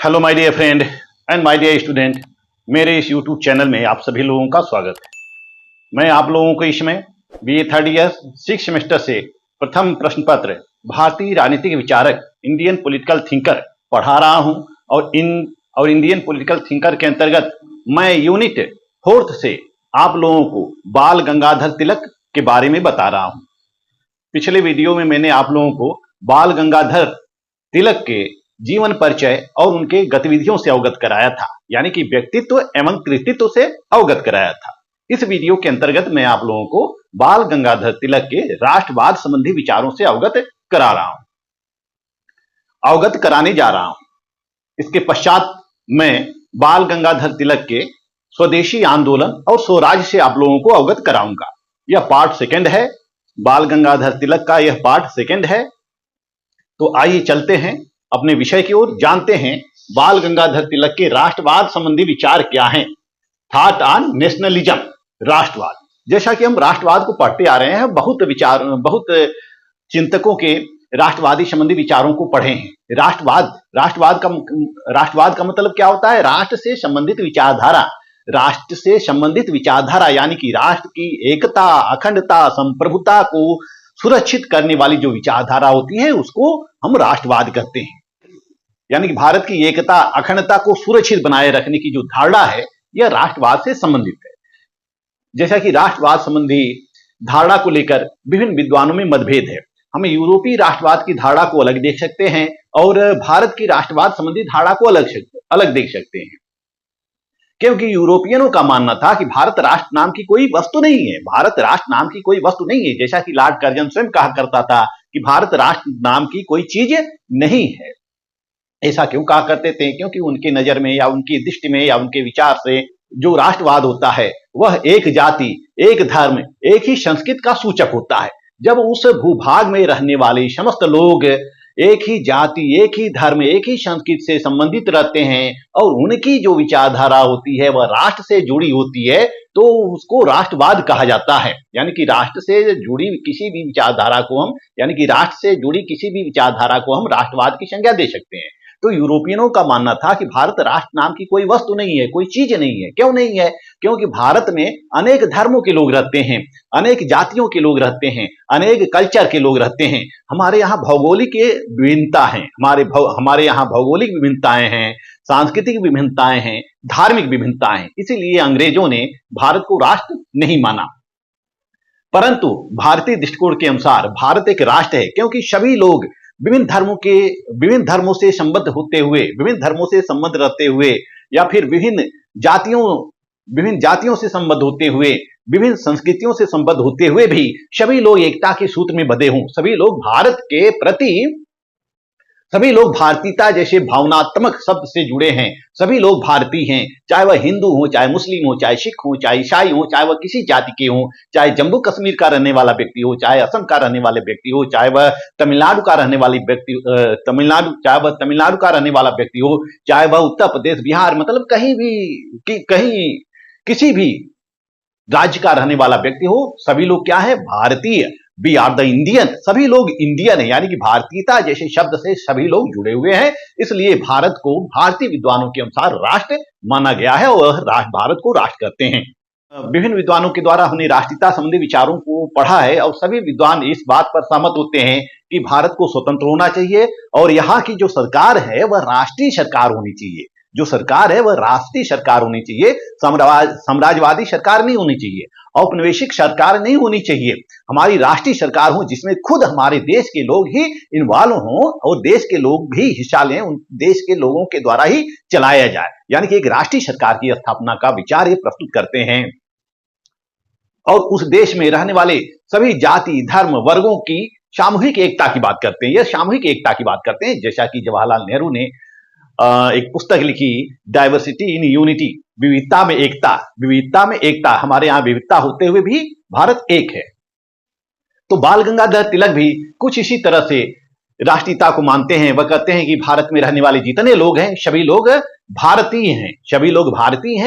Hello my dear friend and my dear student, मेरे इस YouTube channel में आप सभी लोगों का स्वागत है। मैं आप लोगों को इसमें बीए थर्ड ईयर 6 सेमेस्टर से प्रथम प्रश्न पत्र भारतीय राजनीतिक विचारक इंडियन पॉलिटिकल थिंकर पढ़ा रहा हूं और इंडियन पॉलिटिकल थिंकर के अंतर्गत मैं यूनिट 4th से आप लोगों को बाल गंगाधर तिलक के बारे में बता रहा हूं। पिछले वीडियो में मैंने आप लोगों को बाल गंगाधर तिलक के जीवन परिचय और उनके गतिविधियों से अवगत कराया था, यानी कि व्यक्तित्व एवं कृतित्व से अवगत कराया था। इस वीडियो के अंतर्गत मैं आप लोगों को बाल गंगाधर तिलक के राष्ट्रवाद संबंधी विचारों से अवगत कराने जा रहा हूं। इसके पश्चात मैं बाल गंगाधर तिलक के स्वदेशी आंदोलन और स्वराज से आप लोगों को अवगत कराऊंगा। यह पार्ट सेकंड है, बाल गंगाधर तिलक का यह पार्ट सेकंड है। तो आइए चलते हैं अपने विषय की ओर, जानते हैं बाल गंगाधर तिलक के राष्ट्रवाद संबंधी विचार क्या हैं। थॉट ऑन नेशनलिज्म, राष्ट्रवाद। जैसा कि हम राष्ट्रवाद को पढ़ते आ रहे हैं, बहुत चिंतकों के राष्ट्रवादी संबंधी विचारों को पढ़े हैं। राष्ट्रवाद का मतलब क्या होता है? राष्ट्र से संबंधित विचारधारा, यानी कि राष्ट्र की एकता, अखंडता, संप्रभुता को सुरक्षित करने वाली जो विचारधारा होती है उसको हम राष्ट्रवाद कहते हैं। यानी कि भारत की एकता, अखंडता को सुरक्षित बनाए रखने की जो धारणा है यह राष्ट्रवाद से संबंधित है। जैसा कि राष्ट्रवाद संबंधी धारणा को लेकर विभिन्न विद्वानों में मतभेद है। हम यूरोपीय राष्ट्रवाद की धारणा को अलग देख सकते हैं और भारत की राष्ट्रवाद संबंधी धारणा को अलग देख सकते हैं, क्योंकि यूरोपियनों का मानना था कि भारत राष्ट्र नाम की कोई वस्तु नहीं है। भारत राष्ट्र नाम की कोई वस्तु नहीं है, जैसा कि लॉर्ड कर्जन स्वयं कहा करता था कि भारत राष्ट्र नाम की कोई चीज नहीं है। ऐसा क्यों कहा करते थे? क्योंकि उनके नजर में या उनकी दृष्टि में या उनके विचार से जो राष्ट्रवाद होता है वह एक जाति, एक धर्म, एक ही संस्कृति का सूचक होता है। जब उस भूभाग में रहने वाले समस्त लोग एक ही जाति, एक ही धर्म, एक ही संस्कृति से संबंधित रहते हैं और उनकी जो विचारधारा होती है वह राष्ट्र से जुड़ी होती है, तो उसको राष्ट्रवाद कहा जाता है। यानी कि राष्ट्र से जुड़ी किसी भी विचारधारा को हम राष्ट्रवाद की संज्ञा दे सकते हैं। तो यूरोपियनों का मानना था कि भारत राष्ट्र नाम की कोई वस्तु नहीं है, कोई चीज नहीं है। क्यों नहीं है? क्योंकि भारत में अनेक धर्मों के लोग रहते हैं, अनेक जातियों के लोग रहते हैं, अनेक कल्चर के लोग रहते हैं। हमारे यहाँ भौगोलिक विभिन्नता है, हमारे यहाँ भौगोलिक विभिन्नताएं हैं, सांस्कृतिक विभिन्नताएं हैं, धार्मिक विभिन्नताएं हैं। इसीलिए अंग्रेजों ने भारत को राष्ट्र नहीं माना। परंतु भारतीय दृष्टिकोण के अनुसार भारत एक राष्ट्र है, क्योंकि सभी लोग विभिन्न धर्मों से संबद्ध होते हुए, विभिन्न धर्मों से संबंध रखते हुए, या फिर विभिन्न जातियों से संबद्ध होते हुए, विभिन्न संस्कृतियों से संबद्ध होते हुए भी सभी लोग एकता के सूत्र में बंधे हों। सभी लोग भारतीयता जैसे भावनात्मक शब्द से जुड़े हैं। सभी लोग भारतीय हैं, चाहे वह हिंदू हो, चाहे मुस्लिम हो, चाहे सिख हो, चाहे ईसाई हो, चाहे वह किसी जाति के हो, चाहे जम्मू कश्मीर का रहने वाला व्यक्ति हो, चाहे असम का रहने वाले व्यक्ति हो, चाहे वह तमिलनाडु का रहने वाला व्यक्ति हो, चाहे वह उत्तर प्रदेश, बिहार, मतलब किसी भी राज्य का रहने वाला व्यक्ति हो, सभी लोग क्या है? भारतीय। वी आर द इंडियन, सभी लोग इंडियन है। यानी कि भारतीयता जैसे शब्द से सभी लोग जुड़े हुए हैं। इसलिए भारत को भारतीय विद्वानों के अनुसार राष्ट्र माना गया है और भारत को राष्ट्र कहते हैं। विभिन्न विद्वानों के द्वारा हमने राष्ट्रीयता संबंधी विचारों को पढ़ा है और सभी विद्वान इस बात पर सहमत होते हैं कि भारत को स्वतंत्र होना चाहिए और यहाँ की जो सरकार है वह राष्ट्रीय सरकार होनी चाहिए। जो सरकार है वह राष्ट्रीय सरकार होनी चाहिए, साम्राज्यवादी सरकार नहीं होनी चाहिए, औपनिवेशिक सरकार नहीं होनी चाहिए। हमारी राष्ट्रीय सरकार हो जिसमें खुद हमारे देश के लोग ही इन्वॉल्व हों और देश के लोग भी हिस्सा लें, उन देश के लोगों के द्वारा ही चलाया जाए। यानी कि एक राष्ट्रीय सरकार की स्थापना का विचार ये प्रस्तुत करते हैं और उस देश में रहने वाले सभी जाति, धर्म, वर्गों की सामूहिक एकता की बात करते हैं। यह सामूहिक एकता की बात करते हैं, जैसा कि जवाहरलाल नेहरू ने एक पुस्तक लिखी, डाइवर्सिटी इन यूनिटी, विविधता में एकता। हमारे यहाँ विविधता होते हुए भी भारत एक है। तो बाल गंगाधर तिलक भी कुछ इसी तरह से राष्ट्रीयता को मानते हैं। वह कहते हैं कि भारत में रहने वाले जितने लोग हैं सभी लोग भारतीय हैं,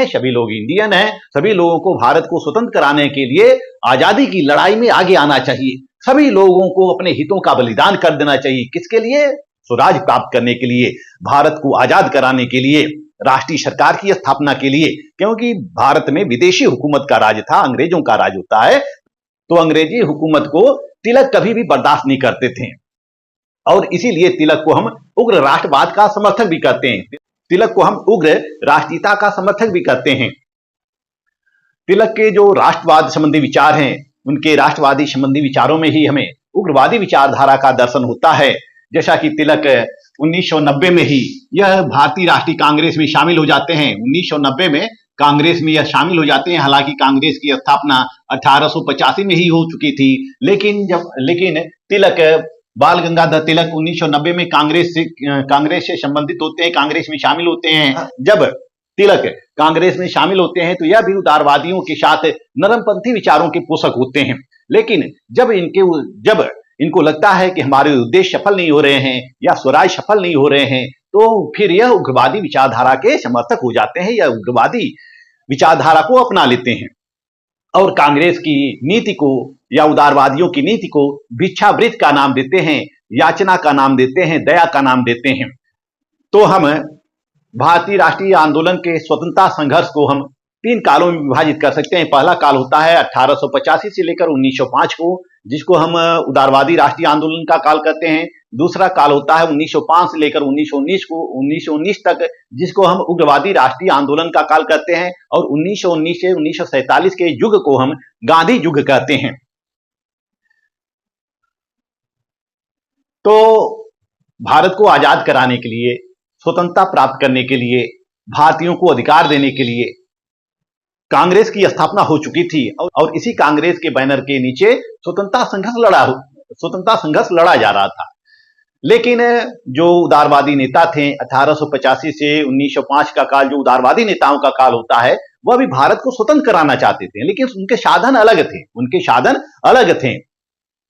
सभी लोग इंडियन हैं। सभी लोगों को भारत को स्वतंत्र कराने के लिए आजादी की लड़ाई में आगे आना चाहिए। सभी लोगों को अपने हितों का बलिदान कर देना चाहिए। किसके लिए? स्वराज प्राप्त करने के लिए, भारत को आजाद कराने के लिए, राष्ट्रीय सरकार की स्थापना के लिए, क्योंकि भारत में विदेशी हुकूमत का राज था, अंग्रेजों का राज होता है, तो अंग्रेजी हुकूमत को तिलक कभी भी बर्दाश्त नहीं करते थे और इसीलिए तिलक को हम उग्र राष्ट्रवाद का समर्थक भी करते हैं। तिलक को हम उग्र राष्ट्रीयता का समर्थक भी करते हैं। तिलक के जो राष्ट्रवाद संबंधी विचार हैं, उनके राष्ट्रवादी संबंधी विचारों में ही हमें उग्रवादी विचारधारा का दर्शन होता है। जैसा कि तिलक 1990 में ही यह भारतीय राष्ट्रीय कांग्रेस में शामिल हो जाते हैं। 1990 में कांग्रेस में यह शामिल हो जाते हैं। हालांकि कांग्रेस की स्थापना 1885 में ही हो चुकी थी, लेकिन तिलक, बाल गंगाधर तिलक 1990 में कांग्रेस से संबंधित होते हैं, कांग्रेस में शामिल होते हैं। जब तिलक कांग्रेस में शामिल होते हैं तो यह भी उदारवादियों के साथ नरमपंथी विचारों के पोषक होते हैं। लेकिन जब इनको लगता है कि हमारे उद्देश्य सफल नहीं हो रहे हैं या स्वराज सफल नहीं हो रहे हैं, तो फिर यह उग्रवादी विचारधारा के समर्थक हो जाते हैं या उग्रवादी विचारधारा को अपना लेते हैं और कांग्रेस की नीति को या उदारवादियों की नीति को भिक्षावृत्ति का नाम देते हैं, याचना का नाम देते हैं, दया का नाम देते हैं। तो हम भारतीय राष्ट्रीय आंदोलन के स्वतंत्रता संघर्ष को हम 3 कालों में विभाजित कर सकते हैं। पहला काल होता है 1885 से लेकर 1905 को, जिसको हम उदारवादी राष्ट्रीय आंदोलन का काल कहते हैं। दूसरा काल होता है 1905 से लेकर 1919 तक, जिसको हम उग्रवादी राष्ट्रीय आंदोलन का काल कहते हैं। और 1919 से 1947 के युग को हम गांधी युग कहते हैं। तो भारत को आजाद कराने के लिए, स्वतंत्रता प्राप्त करने के लिए, भारतीयों को अधिकार देने के लिए कांग्रेस की स्थापना हो चुकी थी और इसी कांग्रेस के बैनर के नीचे स्वतंत्रता संघर्ष लड़ा जा रहा था। लेकिन जो उदारवादी नेता थे, 1885 से 1905 का काल जो उदारवादी नेताओं का काल होता है, वह भी भारत को स्वतंत्र कराना चाहते थे, लेकिन उनके साधन अलग थे।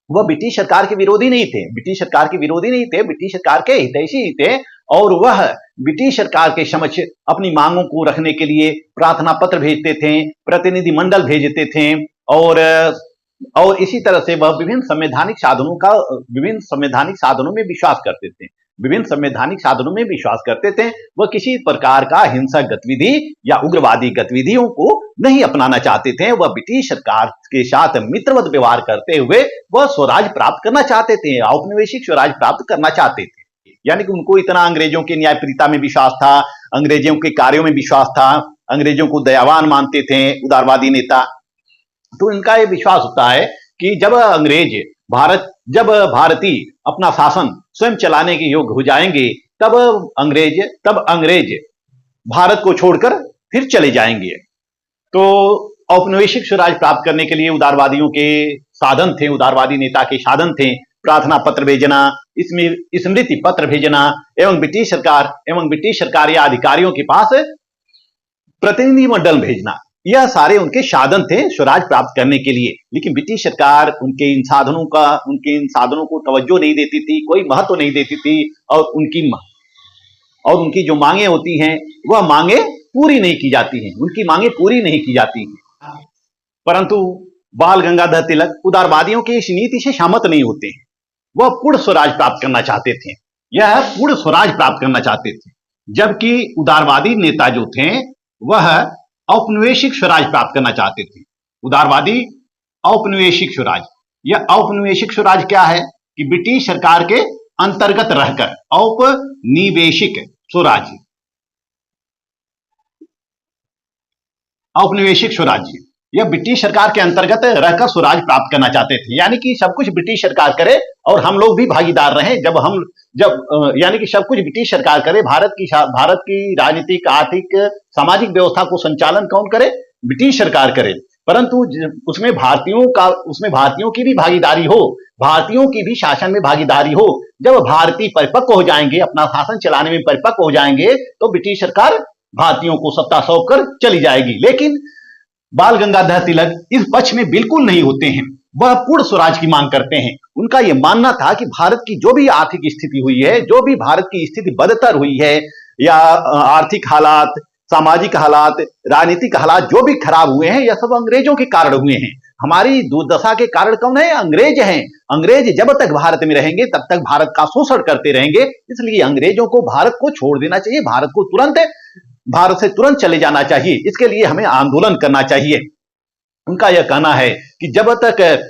वह ब्रिटिश सरकार के विरोधी नहीं थे, ब्रिटिश सरकार के हितैषी ही थे और वह ब्रिटिश सरकार के समक्ष अपनी मांगों को रखने के लिए प्रार्थना पत्र भेजते थे, प्रतिनिधि मंडल भेजते थे और इसी तरह से वह विभिन्न संवैधानिक साधनों में विश्वास करते थे। वह किसी प्रकार का हिंसक गतिविधि या उग्रवादी गतिविधियों को नहीं अपनाना चाहते थे। वह ब्रिटिश सरकार के साथ मित्रवत व्यवहार करते हुए वह स्वराज प्राप्त करना चाहते थे, औपनिवेशिक स्वराज प्राप्त करना चाहते थे। यानी कि उनको इतना अंग्रेजों के न्यायप्रियता में विश्वास था, अंग्रेजों के कार्यों में विश्वास था, अंग्रेजों को दयावान मानते थे उदारवादी नेता। तो इनका यह विश्वास होता है कि जब भारतीय अपना शासन स्वयं चलाने के योग्य हो जाएंगे, तब अंग्रेज भारत को छोड़कर फिर चले जाएंगे। तो औपनिवेशिक स्वराज प्राप्त करने के लिए उदारवादियों के साधन थे, उदारवादी नेता के साधन थे प्रार्थना पत्र भेजना, स्मृति पत्र भेजना एवं ब्रिटिश सरकार या अधिकारियों के पास प्रतिनिधि मंडल भेजना। यह सारे उनके साधन थे स्वराज प्राप्त करने के लिए। लेकिन ब्रिटिश सरकार उनके इन साधनों को तवज्जो नहीं देती थी, कोई महत्व नहीं देती थी और उनकी जो मांगे होती हैं वह मांगे पूरी नहीं की जाती हैं। परंतु बाल गंगाधर तिलक उदारवादियों की इस नीति से सहमत नहीं होते हैं। वह पूर्ण स्वराज प्राप्त करना चाहते थे, जबकि उदारवादी नेता जो थे वह औपनिवेशिक स्वराज प्राप्त करना चाहते थे। उदारवादी औपनिवेशिक स्वराज, यह औपनिवेशिक स्वराज क्या है कि ब्रिटिश सरकार के अंतर्गत रहकर, औपनिवेशिक स्वराज यह ब्रिटिश सरकार के अंतर्गत रहकर स्वराज प्राप्त करना चाहते थे। यानी कि सब कुछ ब्रिटिश सरकार करे और हम लोग भी भागीदार रहें। यानी कि सब कुछ ब्रिटिश सरकार करे, भारत की राजनीतिक, आर्थिक, सामाजिक व्यवस्था को संचालन कौन करे? ब्रिटिश सरकार करे। परंतु उसमें भारतीयों की भी भागीदारी हो, भारतीयों की भी शासन में भागीदारी हो। जब भारतीय परिपक्व हो जाएंगे, अपना शासन चलाने में परिपक्व हो जाएंगे, तो ब्रिटिश सरकार भारतीयों को सत्ता सौंप कर चली जाएगी। लेकिन बाल गंगाधर तिलक इस पक्ष में बिल्कुल नहीं होते हैं। वह पूर्ण स्वराज की मांग करते हैं। उनका यह मानना था कि भारत की जो भी आर्थिक स्थिति हुई है, जो भी भारत की स्थिति बदतर हुई है या आर्थिक हालात, सामाजिक हालात, राजनीतिक हालात जो भी खराब हुए हैं, यह सब अंग्रेजों के कारण हुए हैं। हमारी दुर्दशा के कारण कौन है? अंग्रेज हैं। अंग्रेज जब तक भारत में रहेंगे तब तक भारत का शोषण करते रहेंगे। इसलिए अंग्रेजों को भारत को छोड़ देना चाहिए, भारत से तुरंत चले जाना चाहिए। इसके लिए हमें आंदोलन करना चाहिए। उनका यह कहना है कि जब तक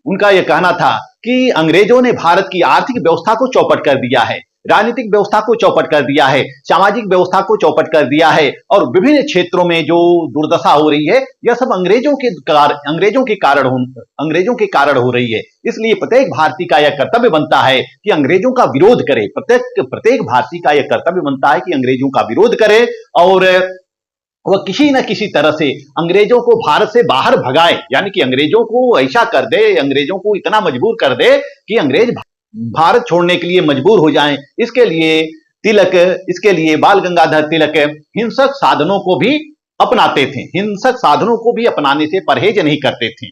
उनका यह कहना था कि अंग्रेजों ने भारत की आर्थिक व्यवस्था को चौपट कर दिया है, राजनीतिक व्यवस्था को चौपट कर दिया है, सामाजिक व्यवस्था को चौपट कर दिया है और विभिन्न क्षेत्रों में जो दुर्दशा हो रही है यह सब अंग्रेजों के कारण हो रही है। इसलिए प्रत्येक भारतीय का यह कर्तव्य बनता है कि अंग्रेजों का विरोध करे। प्रत्येक भारतीय का यह कर्तव्य बनता है कि अंग्रेजों का विरोध करे और वह किसी न किसी तरह से अंग्रेजों को भारत से बाहर भगाए, यानी कि अंग्रेजों को ऐसा कर दे, अंग्रेजों को इतना मजबूर कर दे कि अंग्रेज भारत छोड़ने के लिए मजबूर हो जाएं। इसके लिए बाल गंगाधर तिलक हिंसक साधनों को भी अपनाते थे, हिंसक साधनों को भी अपनाने से परहेज नहीं करते थे।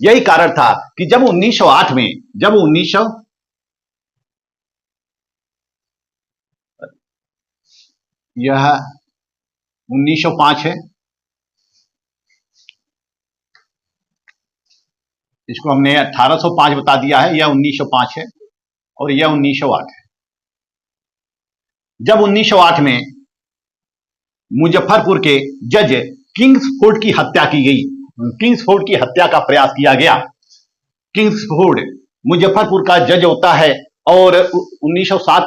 यही कारण था कि जब 1908 में यह 1905 है, इसको हमने 1805 बता दिया है, यह 1905 है और यह 1908 है। जब 1908 में मुजफ्फरपुर के जज किंग्सफोर्ड की हत्या की गई, किंग्सफोर्ड की हत्या का प्रयास किया गया। किंग्सफोर्ड मुजफ्फरपुर का जज होता है और 1907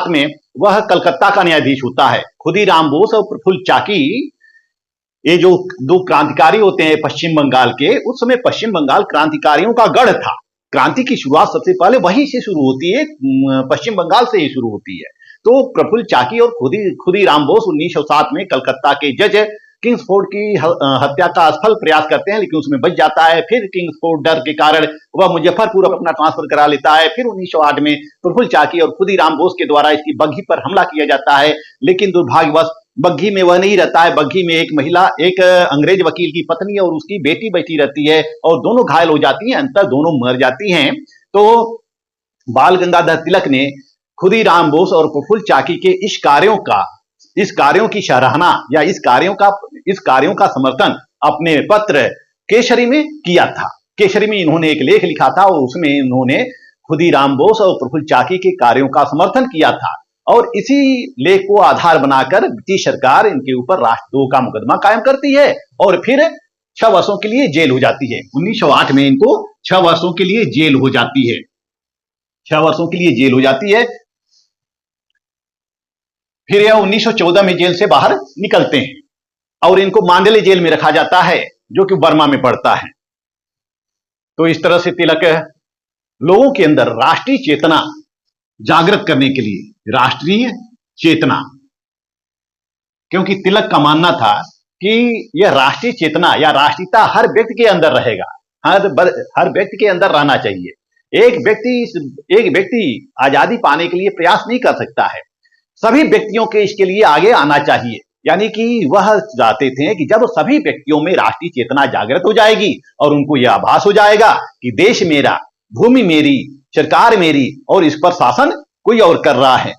में वह कलकत्ता का न्यायाधीश होता है। खुदीराम बोस और प्रफुल्ल चाकी, ये जो दो क्रांतिकारी होते हैं पश्चिम बंगाल के, उस समय पश्चिम बंगाल क्रांतिकारियों का गढ़ था। क्रांति की शुरुआत सबसे पहले वहीं से शुरू होती है, पश्चिम बंगाल से ही शुरू होती है। तो प्रफुल्ल चाकी और खुदीराम बोस 1907 में कलकत्ता के जज किंग्सफोर्ड की हत्या का असफल प्रयास करते हैं, लेकिन उसमें बच जाता है। फिर किंग्सफोर्ड डर के कारण वह मुजफ्फरपुर अपना ट्रांसफर करा लेता है। फिर 1908 में प्रफुल्ल चाकी और खुदीराम बोस के द्वारा इसकी बग्घी पर हमला किया जाता है, लेकिन दुर्भाग्यवश बग्घी में वह नहीं रहता है। बग्घी में एक अंग्रेज वकील की पत्नी और उसकी बेटी बैठी रहती है और दोनों घायल हो जाती हैं, अंततः दोनों मर जाती हैं। तो बाल गंगाधर तिलक ने खुदीराम बोस और प्रफुल्ल चाकी के इस कार्यों की सराहना या इस कार्यों का समर्थन अपने पत्र केसरी में किया था। केसरी में इन्होंने एक लेख लिखा था और उसमें इन्होंने खुदीराम बोस और प्रफुल्ल चाकी के कार्यों का समर्थन किया था और इसी लेख को आधार बनाकर ब्रिटिश सरकार इनके ऊपर राष्ट्रद्रोह का मुकदमा कायम करती है और फिर 6 वर्षों के लिए जेल हो जाती है। 1908 में इनको 6 वर्षों के लिए जेल हो जाती है, 6 वर्षों के लिए जेल हो जाती है। फिर यह 1914 में जेल से बाहर निकलते हैं और इनको मांडले जेल में रखा जाता है, जो कि बर्मा में पड़ता है। तो इस तरह से तिलक लोगों के अंदर राष्ट्रीय चेतना जागृत करने के लिए, राष्ट्रीय चेतना, क्योंकि तिलक का मानना था कि यह राष्ट्रीय चेतना या राष्ट्रीयता हर व्यक्ति के अंदर रहेगा, हर व्यक्ति के अंदर रहना चाहिए। एक व्यक्ति आजादी पाने के लिए प्रयास नहीं कर सकता है, सभी व्यक्तियों के इसके लिए आगे आना चाहिए। यानी कि वह चाहते थे कि जब सभी व्यक्तियों में राष्ट्रीय चेतना जागृत हो जाएगी और उनको यह आभास हो जाएगा कि देश मेरा, भूमि मेरी, सरकार मेरी और इस पर शासन कोई और कर रहा है,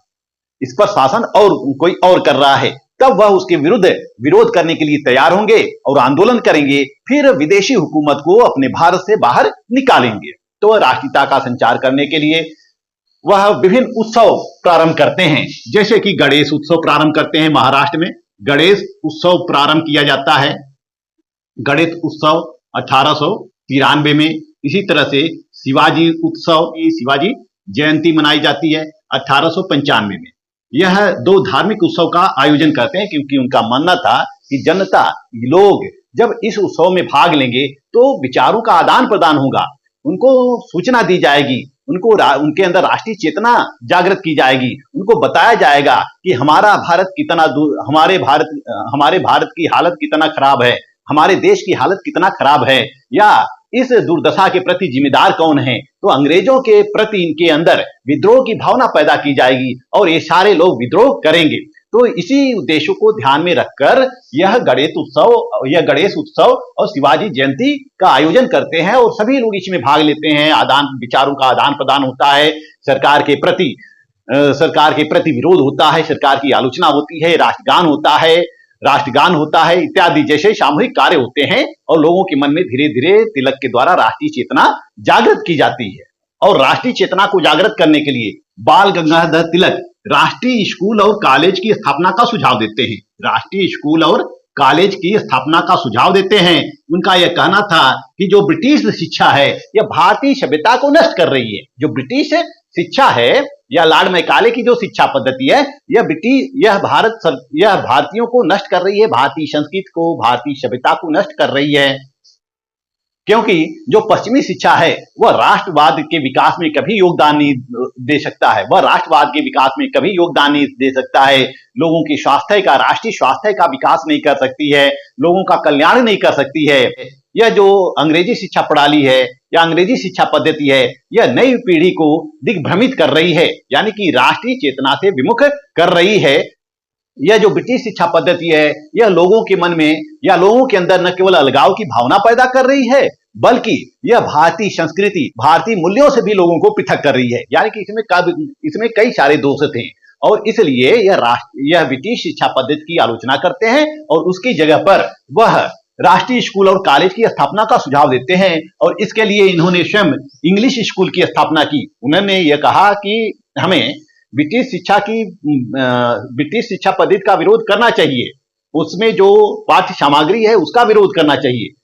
इस पर शासन और कोई और कर रहा है, तब वह उसके विरोध करने के लिए तैयार होंगे और आंदोलन करेंगे। फिर विदेशी हुकूमत को अपने भारत से बाहर निकालेंगे। तो राष्ट्रीयता का संचार करने के लिए वह विभिन्न उत्सव प्रारंभ करते हैं, जैसे कि गणेश उत्सव प्रारंभ करते हैं। महाराष्ट्र में गणेश उत्सव प्रारंभ किया जाता है। गणेश उत्सव 1893 में। इसी तरह से शिवाजी उत्सव, शिवाजी जयंती मनाई जाती है 1895 में। यह 2 धार्मिक उत्सव का आयोजन करते हैं, क्योंकि उनका मानना था कि जनता, लोग जब इस उत्सव में भाग लेंगे तो विचारों का आदान प्रदान होगा, उनको सूचना दी जाएगी, उनके अंदर राष्ट्रीय चेतना जागृत की जाएगी, उनको बताया जाएगा कि हमारे भारत की हालत कितना खराब है, हमारे देश की हालत कितना खराब है, या इस दुर्दशा के प्रति जिम्मेदार कौन है। तो अंग्रेजों के प्रति इनके अंदर विद्रोह की भावना पैदा की जाएगी और ये सारे लोग विद्रोह करेंगे। तो इसी उद्देश्य को ध्यान में रखकर यह गणेश उत्सव और शिवाजी जयंती का आयोजन करते हैं और सभी लोग इसमें भाग लेते हैं। विचारों का आदान प्रदान होता है, सरकार के प्रति विरोध होता है, सरकार की आलोचना होती है, राष्ट्रगान होता है राष्ट्रगान होता है इत्यादि जैसे सामूहिक कार्य होते हैं और लोगों के मन में धीरे धीरे तिलक के द्वारा राष्ट्रीय चेतना जागृत की जाती है। और राष्ट्रीय चेतना को जागृत करने के लिए बाल गंगाधर तिलक राष्ट्रीय स्कूल और कॉलेज की स्थापना का सुझाव देते हैं। राष्ट्रीय स्कूल और कॉलेज की स्थापना का सुझाव देते हैं। उनका यह कहना था कि जो ब्रिटिश शिक्षा है यह भारतीय सभ्यता को नष्ट कर रही है। जो ब्रिटिश शिक्षा है या लॉर्ड मैकाले की जो शिक्षा पद्धति है यह भारतीयों को नष्ट कर रही है, भारतीय संस्कृति को, भारतीय सभ्यता को नष्ट कर रही है। क्योंकि जो पश्चिमी शिक्षा है वह राष्ट्रवाद के विकास में कभी योगदान नहीं दे सकता है, वह राष्ट्रवाद के विकास में कभी योगदान नहीं दे सकता है, लोगों की स्वास्थ्य का, राष्ट्रीय स्वास्थ्य का विकास नहीं कर सकती है, लोगों का कल्याण नहीं कर सकती है। यह जो अंग्रेजी शिक्षा प्रणाली है या अंग्रेजी शिक्षा पद्धति है यह नई पीढ़ी को दिग्भ्रमित कर रही है, यानी कि राष्ट्रीय चेतना से विमुख कर रही है। यह जो ब्रिटिश शिक्षा पद्धति है यह लोगों के मन में या लोगों के अंदर न केवल अलगाव की भावना पैदा कर रही है बल्कि यह भारतीय संस्कृति, भारतीय मूल्यों से भी लोगों को पृथक कर रही है, यानी कि इसमें कई सारे दोष थे और इसलिए यह ब्रिटिश शिक्षा पद्धति की आलोचना करते हैं और उसकी जगह पर वह राष्ट्रीय स्कूल और कॉलेज की स्थापना का सुझाव देते हैं। और इसके लिए इन्होंने स्वयं इंग्लिश स्कूल की स्थापना की। उन्होंने यह कहा कि हमें ब्रिटिश शिक्षा पद्धति का विरोध करना चाहिए, उसमें जो पाठ्य सामग्री है उसका विरोध करना चाहिए,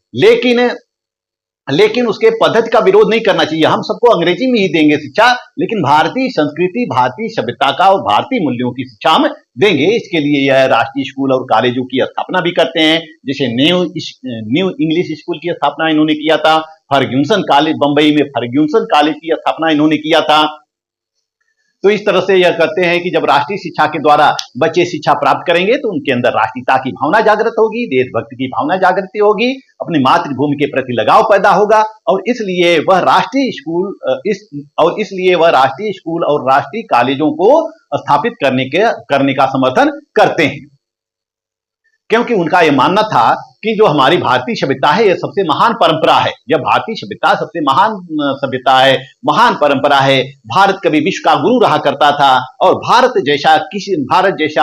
लेकिन उसके पद्धति का विरोध नहीं करना चाहिए। हम सबको अंग्रेजी में ही देंगे शिक्षा, लेकिन भारतीय संस्कृति, भारतीय सभ्यता का और भारतीय मूल्यों की शिक्षा हम देंगे। इसके लिए यह राष्ट्रीय स्कूल और कॉलेजों की स्थापना भी करते हैं, जैसे न्यू इंग्लिश स्कूल की स्थापना इन्होंने किया था, फर्ग्यूसन कॉलेज, बंबई में फर्ग्यूसन कॉलेज की स्थापना इन्होंने किया था। तो इस तरह से यह करते हैं कि जब राष्ट्रीय शिक्षा के द्वारा बच्चे शिक्षा प्राप्त करेंगे तो उनके अंदर राष्ट्रीयता की भावना जागृत होगी, देशभक्ति की भावना जागृत होगी, अपनी मातृभूमि के प्रति लगाव पैदा होगा और इसलिए वह राष्ट्रीय स्कूल और राष्ट्रीय कॉलेजों को स्थापित करने का समर्थन करते हैं। क्योंकि उनका यह मानना था कि जो हमारी भारतीय सभ्यता है यह सबसे महान परंपरा है, यह भारतीय सभ्यता सबसे महान सभ्यता है, महान परंपरा है। भारत कभी विश्व का गुरु रहा करता था और भारत जैसा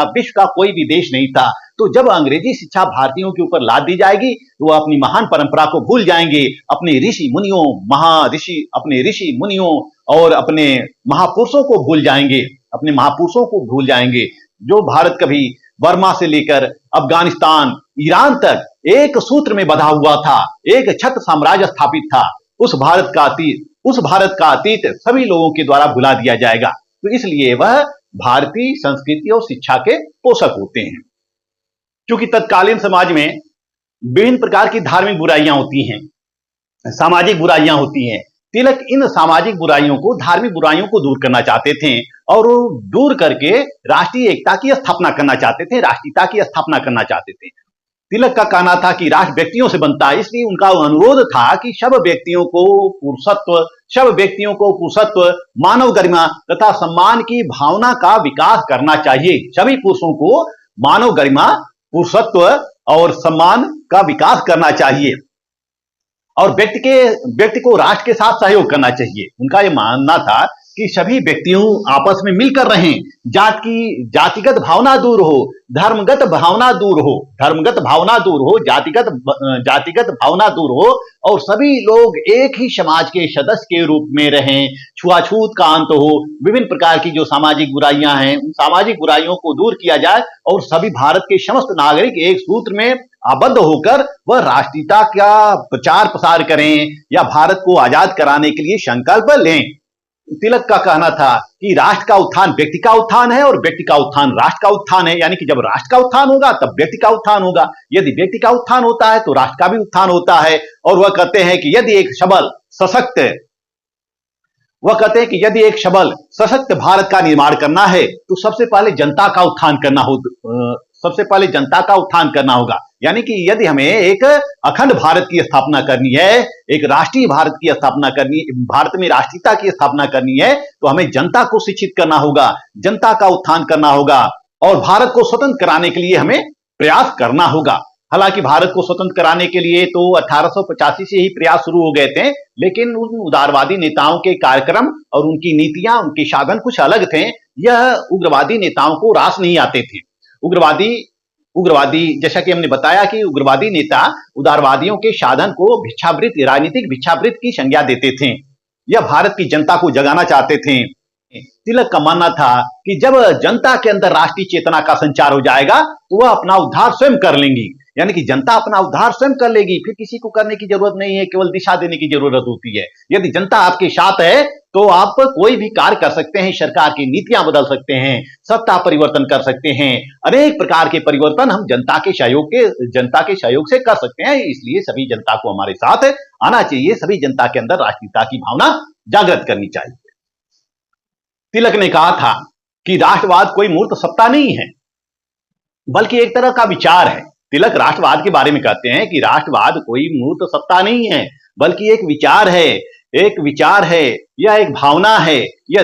विश्व का कोई भी देश नहीं था। तो जब अंग्रेजी शिक्षा भारतीयों के ऊपर लाद दी जाएगी तो वह अपनी महान परंपरा को भूल जाएंगे, अपने ऋषि मुनियों और अपने महापुरुषों को भूल जाएंगे, जो भारत कभी बर्मा से लेकर अफगानिस्तान, ईरान तक एक सूत्र में बंधा हुआ था, एक छत्र साम्राज्य स्थापित था। उस भारत का अतीत सभी लोगों के द्वारा भुला दिया जाएगा। तो इसलिए वह भारतीय संस्कृति और शिक्षा के पोषक होते हैं। क्योंकि तत्कालीन समाज में विभिन्न प्रकार की धार्मिक बुराइयां होती हैं, सामाजिक बुराइयां होती हैं। तिलक इन सामाजिक बुराइयों को, धार्मिक बुराइयों को दूर करना चाहते थे और वो दूर करके राष्ट्रीय एकता की स्थापना करना चाहते थे, राष्ट्रीयता की स्थापना करना चाहते थे। तिलक का कहना था कि राष्ट्र व्यक्तियों से बनता है, इसलिए उनका अनुरोध था कि सब व्यक्तियों को पुरुषत्व, मानव गरिमा तथा सम्मान की भावना का विकास करना चाहिए। सभी पुरुषों को मानव गरिमा, पुरुषत्व और सम्मान का विकास करना चाहिए और व्यक्ति को राष्ट्र के साथ सहयोग करना चाहिए। उनका यह मानना था कि सभी व्यक्तियों आपस में मिलकर रहें, जातिगत भावना दूर हो, धर्मगत भावना दूर हो, जातिगत भावना दूर हो और सभी लोग एक ही समाज के सदस्य के रूप में रहें, छुआछूत का अंत हो, विभिन्न प्रकार की जो सामाजिक बुराइयां हैं उन सामाजिक बुराइयों को दूर किया जाए और सभी भारत के समस्त नागरिक एक सूत्र में आबद्ध होकर वह राष्ट्रीयता का प्रचार प्रसार करें या भारत को आजाद कराने के लिए संकल्प लें। तिलक का कहना था कि राष्ट्र का उत्थान व्यक्ति का उत्थान है और व्यक्ति का उत्थान राष्ट्र का उत्थान है, यानी कि जब राष्ट्र का उत्थान होगा तब व्यक्ति का उत्थान होगा, यदि व्यक्ति का उत्थान होता है तो राष्ट्र का भी उत्थान होता है। और वह कहते हैं कि यदि एक सबल सशक्त भारत का निर्माण करना है तो सबसे पहले जनता का उत्थान करना होगा। यानी कि यदि हमें एक अखंड भारत की स्थापना करनी है, एक राष्ट्रीय भारत की स्थापना करनी, भारत में राष्ट्रीयता की स्थापना करनी है तो हमें जनता को शिक्षित करना होगा, जनता का उत्थान करना होगा और भारत को स्वतंत्र कराने के लिए हमें प्रयास करना होगा। हालांकि भारत को स्वतंत्र कराने के लिए तो 1885 से ही प्रयास शुरू हो गए थे, लेकिन उन उदारवादी नेताओं के कार्यक्रम और उनकी नीतियां, उनके साधन कुछ अलग थे। यह उग्रवादी नेताओं को रास नहीं आते थे। उग्रवादी, जैसा कि हमने बताया कि उग्रवादी नेता उदारवादियों के साधन को भिक्षावृत्ति, राजनीतिक भिक्षावृत्ति की संज्ञा देते थे। यह भारत की जनता को जगाना चाहते थे। तिलक का मानना था कि जब जनता के अंदर राष्ट्रीय चेतना का संचार हो जाएगा तो वह अपना उद्धार स्वयं कर लेंगी, यानी कि जनता अपना उद्धार स्वयं कर लेगी, फिर किसी को करने की जरूरत नहीं है, केवल दिशा देने की जरूरत होती है। यदि जनता आपके साथ है तो आप कोई भी कार्य कर सकते हैं, सरकार की नीतियां बदल सकते हैं, सत्ता परिवर्तन कर सकते हैं, अनेक प्रकार के परिवर्तन हम जनता के सहयोग से कर सकते हैं। इसलिए सभी जनता को हमारे साथ आना चाहिए, सभी जनता के अंदर राष्ट्रीयता की भावना जागृत करनी चाहिए। तिलक ने कहा था कि राष्ट्रवाद कोई मूर्त सत्ता नहीं है, बल्कि एक तरह का विचार है। तिलक राष्ट्रवाद के बारे में कहते हैं कि राष्ट्रवाद कोई मूर्त सत्ता नहीं है, बल्कि एक विचार है, यह एक भावना है, यह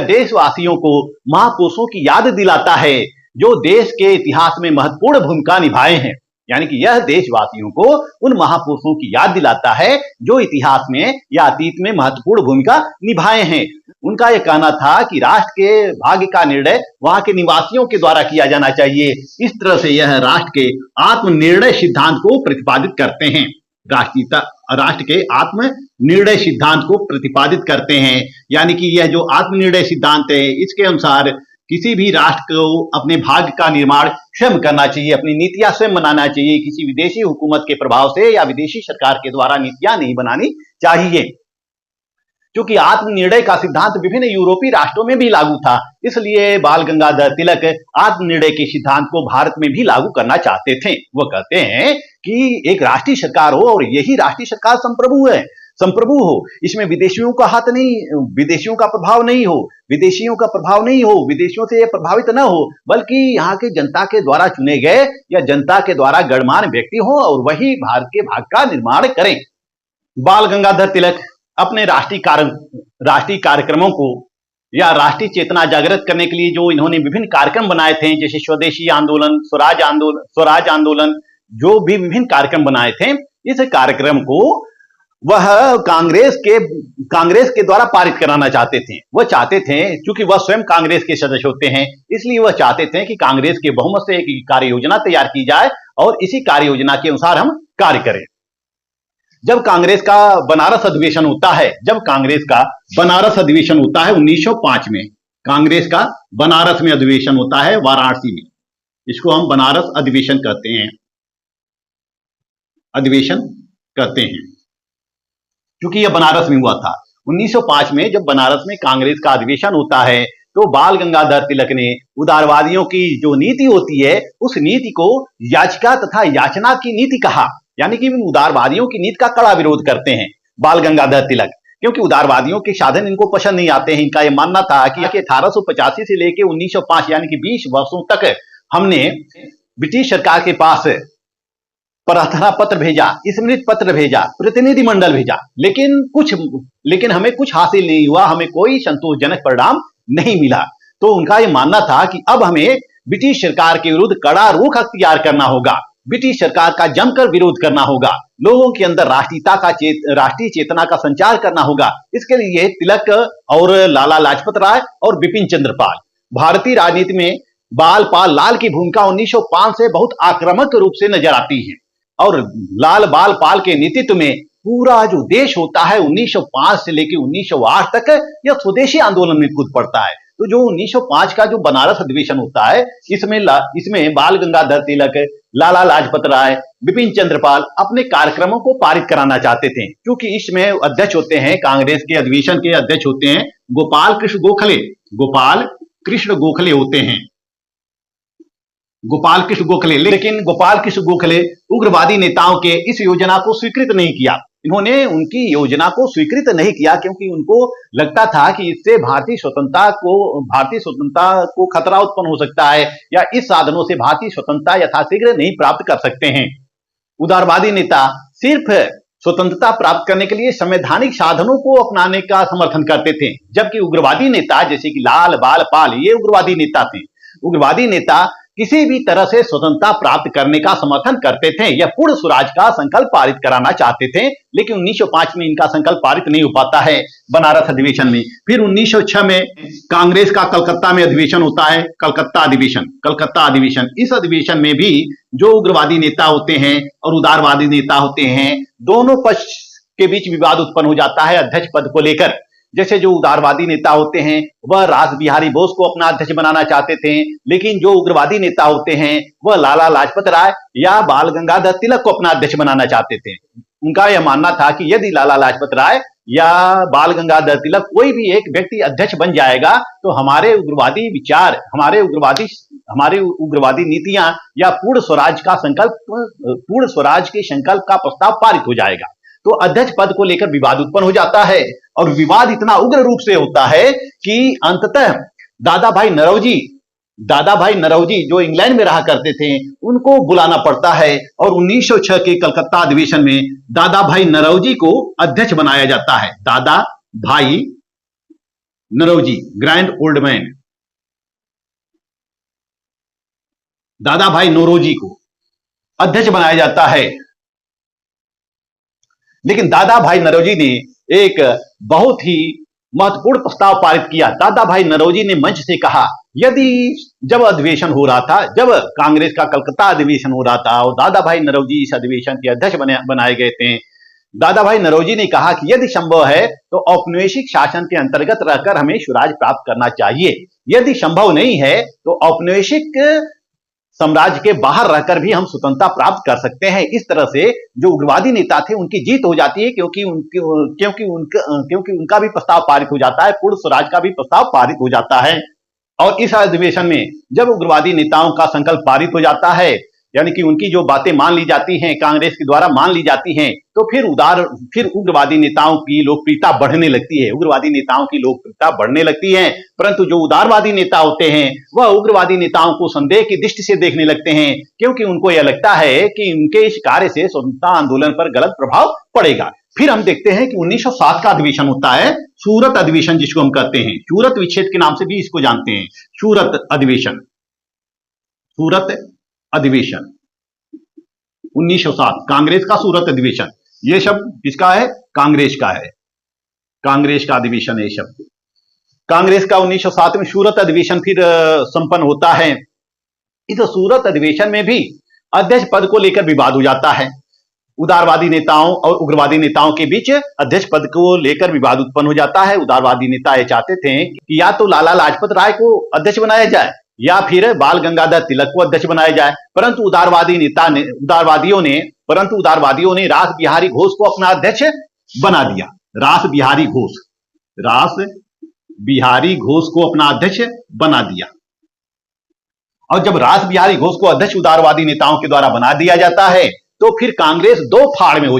देशवासियों को महापुरुषों की याद दिलाता है जो देश के इतिहास में महत्वपूर्ण भूमिका निभाए हैं। यानी कि यह देशवासियों को उन महापुरुषों की याद दिलाता है जो इतिहास में या अतीत में महत्वपूर्ण भूमिका निभाए हैं। उनका यह कहना था कि राष्ट्र के भाग्य का निर्णय वहां के निवासियों के द्वारा किया जाना चाहिए। इस तरह से यह राष्ट्र के आत्मनिर्णय सिद्धांत को प्रतिपादित करते हैं। राष्ट्र के आत्मनिर्णय सिद्धांत को प्रतिपादित करते हैं, यानी कि यह जो आत्मनिर्णय सिद्धांत है, इसके अनुसार किसी भी राष्ट्र को अपने भाग्य का निर्माण स्वयं करना चाहिए, अपनी नीतियां स्वयं बनाना चाहिए, किसी विदेशी हुकूमत के प्रभाव से या विदेशी सरकार के द्वारा नीतियां नहीं बनानी चाहिए। क्योंकि आत्मनिर्णय का सिद्धांत विभिन्न यूरोपीय राष्ट्रों में भी लागू था, इसलिए बाल गंगाधर तिलक आत्मनिर्णय के सिद्धांत को भारत में भी लागू करना चाहते थे। वो कहते हैं कि एक राष्ट्रीय सरकार हो और यही राष्ट्रीय सरकार संप्रभु हो, इसमें विदेशियों का हाथ नहीं, विदेशियों का प्रभाव नहीं हो, विदेशियों से ये प्रभावित न हो, बल्कि यहाँ के जनता के द्वारा चुने गए या जनता के द्वारा गणमान्य व्यक्ति हो और वही भारत के भाग्य का निर्माण करें। बाल गंगाधर तिलक अपने राष्ट्रीय कार्यक्रमों को या राष्ट्रीय चेतना जागृत करने के लिए जो इन्होंने विभिन्न कार्यक्रम बनाए थे, जैसे स्वदेशी आंदोलन, स्वराज आंदोलन, जो भी विभिन्न कार्यक्रम बनाए थे, इस कार्यक्रम को वह कांग्रेस के द्वारा पारित कराना चाहते थे। वह चाहते थे, क्योंकि वह स्वयं कांग्रेस के सदस्य होते हैं, इसलिए वह चाहते थे कि कांग्रेस के बहुमत से एक कार्य योजना तैयार की जाए और इसी कार्य योजना के अनुसार हम कार्य करें। जब कांग्रेस का बनारस अधिवेशन होता है 1905 में, कांग्रेस का बनारस में अधिवेशन होता है, वाराणसी में, इसको हम बनारस अधिवेशन कहते हैं, क्योंकि यह बनारस में हुआ था। 1905 में जब बनारस में कांग्रेस का अधिवेशन होता है तो बाल गंगाधर तिलक ने उदारवादियों की जो नीति होती है उस नीति को याचिका तथा याचना की नीति कहा, यानी कि उदारवादियों की नीति का कड़ा विरोध करते हैं बाल गंगाधर तिलक, क्योंकि उदारवादियों के साधन इनको पसंद नहीं आते हैं। इनका यह मानना था कि 1885 से लेकर 1905 यानी कि 20 वर्षों तक हमने ब्रिटिश सरकार के पास प्रार्थना पत्र भेजा, स्मृति पत्र भेजा, प्रतिनिधिमंडल भेजा, लेकिन हमें कुछ हासिल नहीं हुआ, हमें कोई संतोषजनक परिणाम नहीं मिला। तो उनका यह मानना था कि अब हमें ब्रिटिश सरकार के विरुद्ध कड़ा रुख अख्तियार करना होगा, ब्रिटिश सरकार का जमकर विरोध करना होगा, लोगों के अंदर राष्ट्रीय चेतना का संचार करना होगा। इसके लिए तिलक और लाला लाजपत राय और बिपिन चंद्र पाल, भारतीय राजनीति में लाल की भूमिका 1905 से बहुत आक्रामक रूप से नजर आती है और बाल पाल के नेतृत्व में पूरा जो देश होता है 1905 से लेकर 1908 तक यह स्वदेशी आंदोलन में कूद पड़ता है। तो जो 1905 का जो बनारस अधिवेशन होता है, इसमें बाल गंगाधर तिलक, लाला लाजपत राय, बिपिन चंद्र पाल अपने कार्यक्रमों को पारित कराना चाहते थे, क्योंकि इसमें अध्यक्ष होते हैं, कांग्रेस के अधिवेशन के अध्यक्ष होते हैं गोपाल कृष्ण गोखले होते हैं, लेकिन गोपाल कृष्ण गोखले उग्रवादी नेताओं के इस योजना को स्वीकृत नहीं किया। इन्होंने उनकी योजना को स्वीकृत नहीं किया क्योंकि उनको लगता था कि इससे भारतीय स्वतंत्रता को खतरा उत्पन्न हो सकता है या इस साधनों से भारतीय स्वतंत्रता यथाशीघ्र नहीं प्राप्त कर सकते हैं। उदारवादी नेता सिर्फ स्वतंत्रता प्राप्त करने के लिए संवैधानिक साधनों को अपनाने का समर्थन करते थे, जबकि उग्रवादी नेता जैसे कि लाल बाल पाल ये उग्रवादी नेता थे। उग्रवादी नेता किसी भी तरह से स्वतंत्रता प्राप्त करने का समर्थन करते थे। यह पूर्ण स्वराज का संकल्प पारित कराना चाहते थे, लेकिन 1905 में इनका संकल्प पारित नहीं हो पाता है बनारस अधिवेशन में। फिर 1906 में कांग्रेस का कलकत्ता में अधिवेशन होता है, कलकत्ता अधिवेशन। इस अधिवेशन में भी जो उग्रवादी नेता होते हैं और उदारवादी नेता होते हैं, दोनों पक्ष के बीच विवाद उत्पन्न हो जाता है अध्यक्ष पद को लेकर। जैसे जो उदारवादी नेता होते हैं वह रास बिहारी बोस को अपना अध्यक्ष बनाना चाहते थे, लेकिन जो उग्रवादी नेता होते हैं वह लाला लाजपत राय या बाल गंगाधर तिलक को अपना अध्यक्ष बनाना चाहते थे। उनका यह मानना था कि यदि लाला लाजपत राय या बाल गंगाधर तिलक कोई भी एक व्यक्ति अध्यक्ष बन जाएगा तो हमारे उग्रवादी विचार, हमारे उग्रवादी नीतियां या पूर्ण स्वराज के संकल्प का प्रस्ताव पारित हो जाएगा। तो अध्यक्ष पद को लेकर विवाद उत्पन्न हो जाता है और विवाद इतना उग्र रूप से होता है कि अंततः दादा भाई नरौजी जो इंग्लैंड में रहा करते थे उनको बुलाना पड़ता है और 1906 के कलकत्ता अधिवेशन में दादा भाई नरौजी को अध्यक्ष बनाया जाता है। दादा भाई नरौजी, ग्रैंड ओल्ड मैन, दादा भाई नौरोजी को अध्यक्ष बनाया जाता है। लेकिन दादा भाई नरौजी ने एक बहुत ही महत्वपूर्ण प्रस्ताव पारित किया। दादा भाई नरौजी ने मंच से कहा, यदि जब अधिवेशन हो रहा था, जब कांग्रेस का कलकत्ता अधिवेशन हो रहा था और दादा भाई नरौजी इस अधिवेशन के अध्यक्ष बनाए गए थे, दादा भाई नरौजी ने कहा कि यदि संभव है तो औपनिवेशिक शासन के अंतर्गत रहकर हमें स्वराज प्राप्त करना चाहिए। यदि संभव नहीं है तो औपनिवेशिक साम्राज्य के बाहर रहकर भी हम स्वतंत्रता प्राप्त कर सकते हैं। इस तरह से जो उग्रवादी नेता थे उनकी जीत हो जाती है, क्योंकि उनका भी प्रस्ताव पारित हो जाता है, पूर्ण स्वराज का भी प्रस्ताव पारित हो जाता है। और इस अधिवेशन में जब उग्रवादी नेताओं का संकल्प पारित हो जाता है, यानी कि उनकी जो बातें मान ली जाती हैं, कांग्रेस के द्वारा मान ली जाती हैं, तो फिर उग्रवादी नेताओं की लोकप्रियता बढ़ने लगती है, परंतु जो उदारवादी नेता होते हैं वह उग्रवादी नेताओं को संदेह की दृष्टि से देखने लगते हैं, क्योंकि उनको यह लगता है कि उनके इस कार्य से स्वतंत्रता आंदोलन पर गलत प्रभाव पड़ेगा। फिर हम देखते हैं कि 1907 का अधिवेशन होता है, सूरत अधिवेशन जिसको हम कहते हैं, सूरत विच्छेद के नाम से भी इसको जानते हैं। सूरत अधिवेशन 1907, कांग्रेस का सूरत अधिवेशन। यह शब्द किसका है? कांग्रेस का है, कांग्रेस का अधिवेशन है ये शब्द। कांग्रेस का 1907 में सूरत अधिवेशन फिर संपन्न होता है। इस सूरत अधिवेशन में भी अध्यक्ष पद को लेकर विवाद हो जाता है। उदारवादी नेताओं और उग्रवादी नेताओं के बीच अध्यक्ष पद को लेकर विवाद उत्पन्न हो जाता है। उदारवादी नेता ये चाहते थे कि या तो लाला लाजपत राय को अध्यक्ष बनाया जाए या फिर बाल गंगाधर तिलक को अध्यक्ष बनाया जाए, परंतु उदारवादियों ने रास बिहारी घोष को अपना अध्यक्ष बना दिया। रास बिहारी घोष को अपना अध्यक्ष बना दिया। और जब रास बिहारी घोष को अध्यक्ष उदारवादी नेताओं के द्वारा बना दिया जाता है तो फिर कांग्रेस दो फाड़ में हो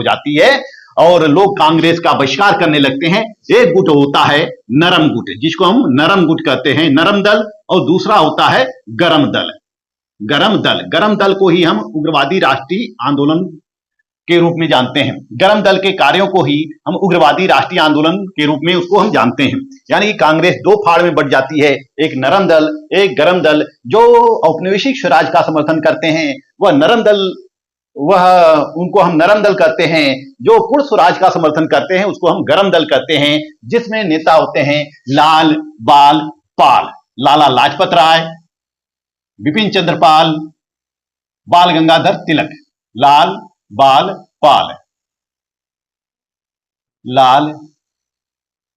जाती है और लोग कांग्रेस का बहिष्कार करने लगते हैं। एक गुट होता है नरम गुट, जिसको हम नरम गुट कहते हैं, नरम दल, और दूसरा होता है गरम दल। गरम दल को ही हम उग्रवादी राष्ट्रीय आंदोलन के रूप में जानते हैं। गरम दल के कार्यों को ही हम उग्रवादी राष्ट्रीय आंदोलन के रूप में उसको हम जानते हैं। यानी कि कांग्रेस दो फाड़ में बढ़ जाती है, एक नरम दल, एक गरम दल। जो औपनिवेशिक स्वराज का समर्थन करते हैं उनको हम नरम दल कहते हैं। जो पूर्ण स्वराज का समर्थन करते हैं उसको हम गरम दल कहते हैं, जिसमें नेता होते हैं लाल बाल पाल, लाला लाजपत राय, बिपिन चंद्र पाल, बाल गंगाधर तिलक। लाल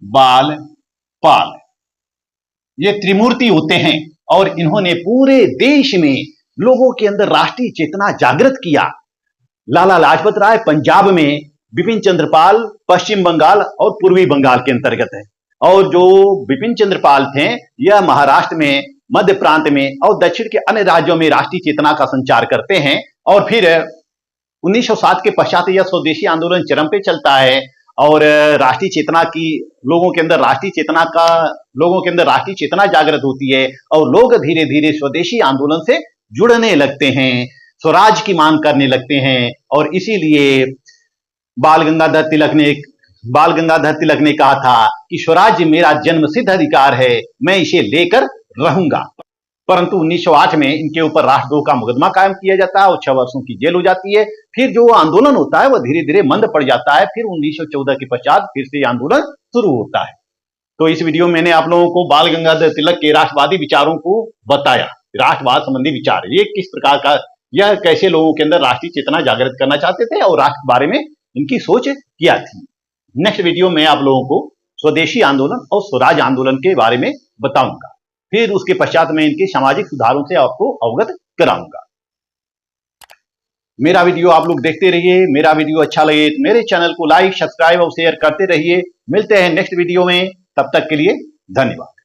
बाल पाल, ये त्रिमूर्ति होते हैं और इन्होंने पूरे देश में लोगों के अंदर राष्ट्रीय चेतना जागृत किया। लाला लाजपत राय पंजाब में, बिपिन चंद्र पाल पश्चिम बंगाल और पूर्वी बंगाल के अंतर्गत है, और जो बिपिन चंद्र पाल थे यह महाराष्ट्र में, मध्य प्रांत में और दक्षिण के अन्य राज्यों में राष्ट्रीय चेतना का संचार करते हैं। और फिर 1907 के पश्चात यह स्वदेशी आंदोलन चरम पे चलता है और राष्ट्रीय चेतना की लोगों के अंदर राष्ट्रीय चेतना जागृत होती है और लोग धीरे धीरे स्वदेशी आंदोलन से जुड़ने लगते हैं, स्वराज की मांग करने लगते हैं। और इसीलिए बाल गंगाधर तिलक ने कहा था कि स्वराज मेरा जन्मसिद्ध अधिकार है, मैं इसे लेकर रहूंगा। परंतु 1908 में इनके ऊपर राष्ट्रद्रोह का मुकदमा कायम किया जाता है और 6 वर्षों की जेल हो जाती है। फिर जो आंदोलन होता है वह धीरे धीरे मंद पड़ जाता है। फिर 1914 के पश्चात फिर से आंदोलन शुरू होता है। तो इस वीडियो में मैंने आप लोगों को बाल गंगाधर तिलक के राष्ट्रवादी विचारों को बताया, राष्ट्रवाद संबंधी विचार, ये किस प्रकार का, यह कैसे लोगों के अंदर राष्ट्रीय चेतना जागृत करना चाहते थे और राष्ट्र के बारे में इनकी सोच क्या थी। नेक्स्ट वीडियो में आप लोगों को स्वदेशी आंदोलन और स्वराज आंदोलन के बारे में बताऊंगा। फिर उसके पश्चात मैं इनके सामाजिक सुधारों से आपको अवगत कराऊंगा। मेरा वीडियो आप लोग देखते रहिए। मेरा वीडियो अच्छा लगे तो मेरे चैनल को लाइक, सब्सक्राइब और शेयर करते रहिए। मिलते हैं नेक्स्ट वीडियो में, तब तक के लिए धन्यवाद।